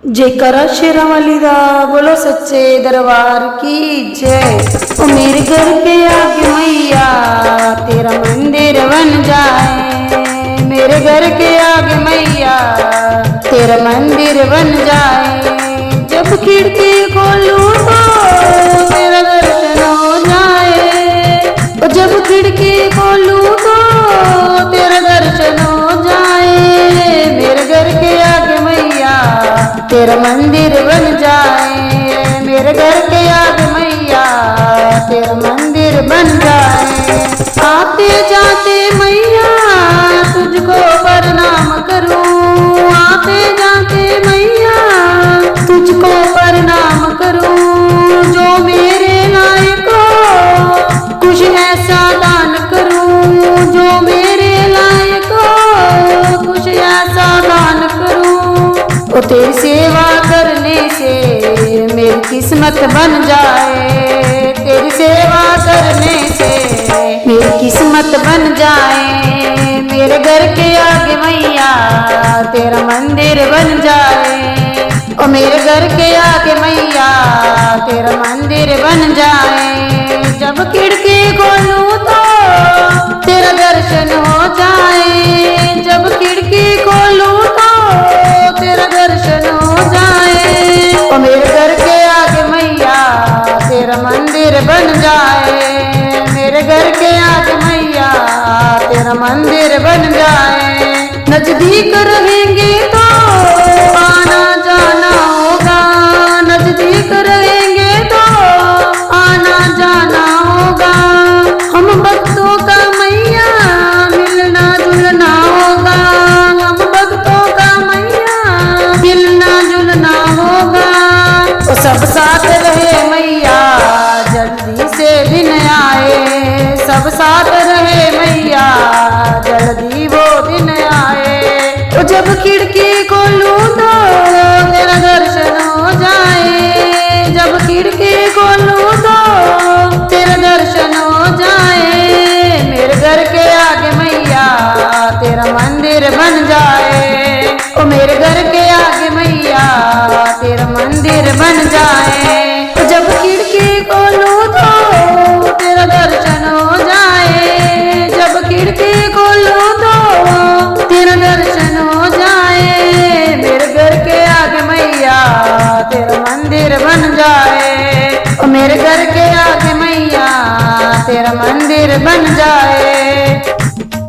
जयकारा शेरा वाली दा बोलो सच्चे दरबार की जय। ओ मेरे घर के आगे मैया तेरा मंदिर बन जाए, मेरे घर के आगे मैया तेरा मंदिर बन जाए। जब खिड़की खोलूं तो तेरा दर्शन हो जाए, ओ जब खिड़की खोलूं तो तेरा दर्शन हो जाए। मेरे घर के आगे मैया तेरा मंदिर बन जाए, मेरे घर के आगे मैया तेरा मंदिर बन जाए। आते जाते मैया तुझको प्रणाम करूं, आते जाते मैया तुझको प्रणाम करूं। जो मेरे लायक हो कुछ ऐसा दान करूं, जो मेरे लायक हो कुछ ऐसा दान करूं। ओ तेरी सेवा करने से मेरी किस्मत बन जाए, तेरी सेवा करने से मेरी किस्मत बन जाए। मेरे घर के आगे मैया तेरा मंदिर बन जाए, ओ मेरे घर के आगे मैया तेरा मंदिर बन जाए। जब खिड़की खोलूं तो तेरा दर्शन हो जाए, जब खिड़की खोलूं तो तेरा दर्शन हो जाए। ओ मेरे घर के आगे मैया तेरा मंदिर बन जाए, मेरे घर के आगे मैया तेरा मंदिर बन जाए। नजदीक रहेंगे तो आना जाना होगा, नजदीक रहेंगे तो आना जाना होगा। हम भक्तों का मैया मिलना जुलना होगा, हम भक्तों का मैया मिलना जुलना होगा। वो सब साथ रहे मैया जल्दी से दिन आए, सब साथ रहे मैया जल्दी वो दिन आए। तो जब खिड़की खोलूं तो तेरा दर्शन हो जाए, जब खिड़की खोलूं तो तेरा दर्शन हो जाए। मेरे घर के आगे मैया तेरा मंदिर बन जाए, ओ मेरे घर के आगे मैया तेरा मंदिर बन जाए। तो जब खिड़की खोलूं तो तेरा दर्शन हो जाए, जब खिड़की खोलूं तो तेरा दर्शन हो जाए। मेरे घर के आगे मैया तेरा मंदिर बन जाए, ओ मेरे घर के आगे मैया तेरा मंदिर बन जाए।